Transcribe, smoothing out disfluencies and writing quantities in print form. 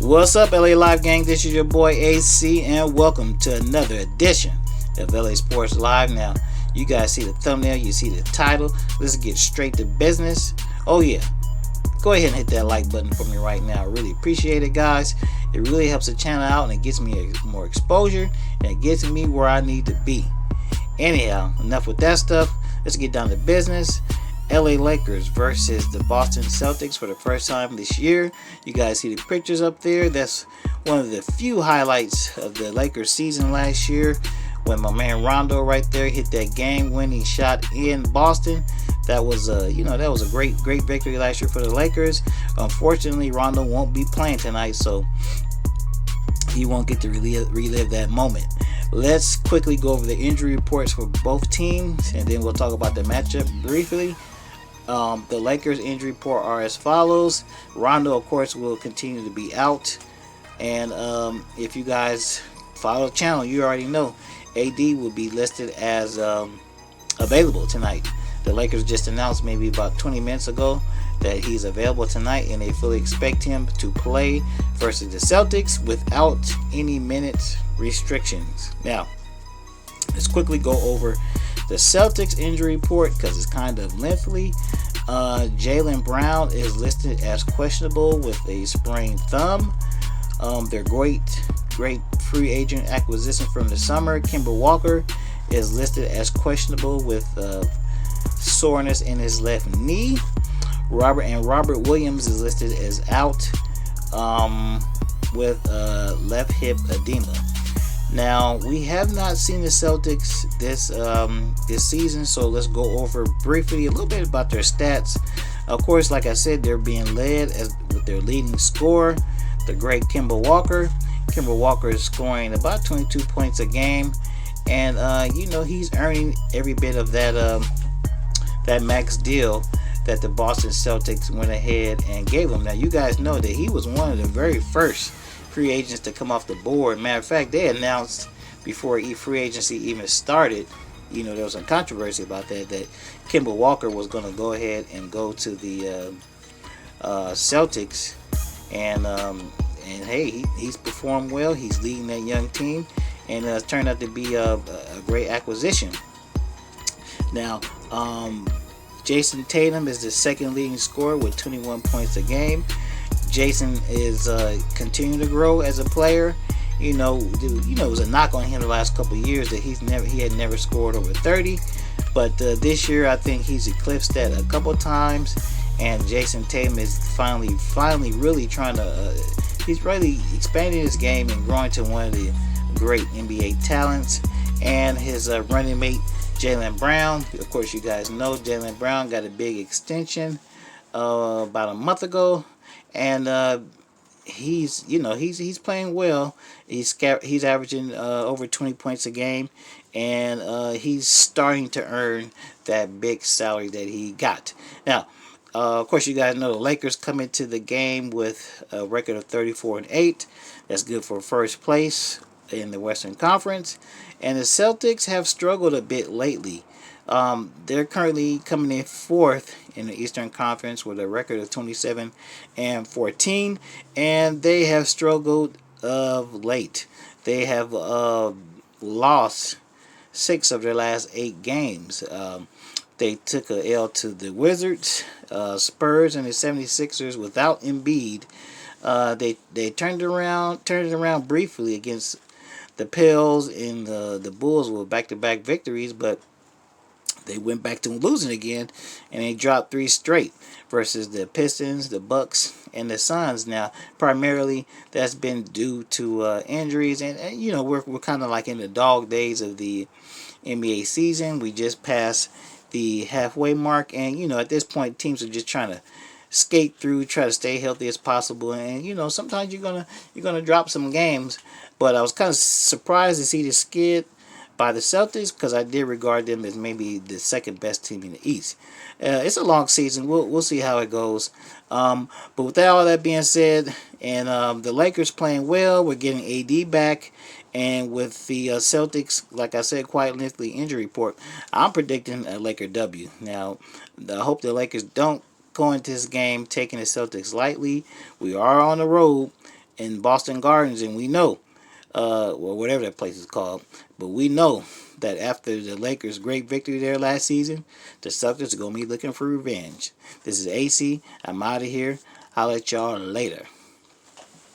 What's up, LA Live Gang? This is your boy AC, and welcome to another edition of LA Sports Live. Now, you guys see the thumbnail, you see the title. Let's get straight to business. Oh, yeah. Go ahead and hit that like button for me right now. I really appreciate it, guys. It really helps the channel out, and it gets me more exposure, and it gets me where I need to be. Anyhow, enough with that stuff. Let's get down to business. LA Lakers versus the Boston Celtics for the first time this year. You guys see the pictures up there. That's one of the few highlights of the Lakers season last year when my man Rondo right there hit that game-winning shot in Boston. That was that was a great victory last year for the Lakers. Unfortunately, Rondo won't be playing tonight, so he won't get to relive that moment. Let's quickly go over the injury reports for both teams, and then we'll talk about the matchup briefly. The Lakers injury report are as follows. Rondo, of course, will continue to be out. And if you guys follow the channel, you already know AD will be listed as available tonight. The Lakers just announced maybe about 20 minutes ago that he's available tonight, and they fully expect him to play versus the Celtics without any minutes restrictions. Now, let's quickly go over the Celtics injury report because it's kind of lengthy. Jaylen Brown is listed as questionable with a sprained thumb. Their great free agent acquisition from the summer, Kemba Walker, is listed as questionable with soreness in his left knee. Robert Williams is listed as out with left hip edema. Now, we have not seen the Celtics this season, so let's go over briefly a little bit about their stats. Of course, like I said, they're being led with their leading scorer, the great Kemba Walker. Kemba Walker is scoring about 22 points a game, and he's earning every bit of that max deal that the Boston Celtics went ahead and gave him. Now, you guys know that he was one of the very first free agents to come off the board. Matter of fact, they announced before free agency even started, there was some controversy about that Kemba Walker was going to go ahead and go to the Celtics, and hey, he's performed well. He's leading that young team, and it's turned out to be a great acquisition. Now, Jason Tatum is the second leading scorer with 21 points a game. Jason is continuing to grow as a player. It was a knock on him the last couple of years that he had never scored over 30. But this year, I think he's eclipsed that a couple of times. And Jason Tatum is finally really trying to. He's really expanding his game and growing to one of the great NBA talents. And his running mate, Jaylen Brown. Of course, you guys know Jaylen Brown got a big extension about a month ago, and he's playing well. He's averaging over 20 points a game, and he's starting to earn that big salary that he got. Now, of course, you guys know the Lakers come into the game with a record of 34-8. That's good for first place in the Western Conference. And the Celtics have struggled a bit lately. They're currently coming in fourth in the Eastern Conference with a record of 27-14, and they have struggled of late. They have lost 6 of their last 8 games. They took a L to the Wizards, Spurs, and the 76ers without Embiid. They turned it around briefly against the Pels and the Bulls with back-to-back victories, but they went back to losing again, and they dropped 3 straight versus the Pistons, the Bucks, and the Suns. Now, primarily, that's been due to injuries, and we're kind of like in the dog days of the NBA season. We just passed the halfway mark, and at this point, teams are just trying to skate through, try to stay healthy as possible, and sometimes you're gonna drop some games. But I was kind of surprised to see the skid by the Celtics because I did regard them as maybe the second best team in the East. It's a long season. We'll see how it goes. But with all that being said, and the Lakers playing well, we're getting AD back, and with the Celtics, like I said, quite lengthy injury report, I'm predicting a Laker W. Now, I hope the Lakers don't go into this game taking the Celtics lightly. We are on the road, in Boston Gardens, and we know, or whatever that place is called, but we know that after the Lakers' great victory there last season, the Celtics are gonna be looking for revenge. This is AC. I'm out of here. I'll let y'all later.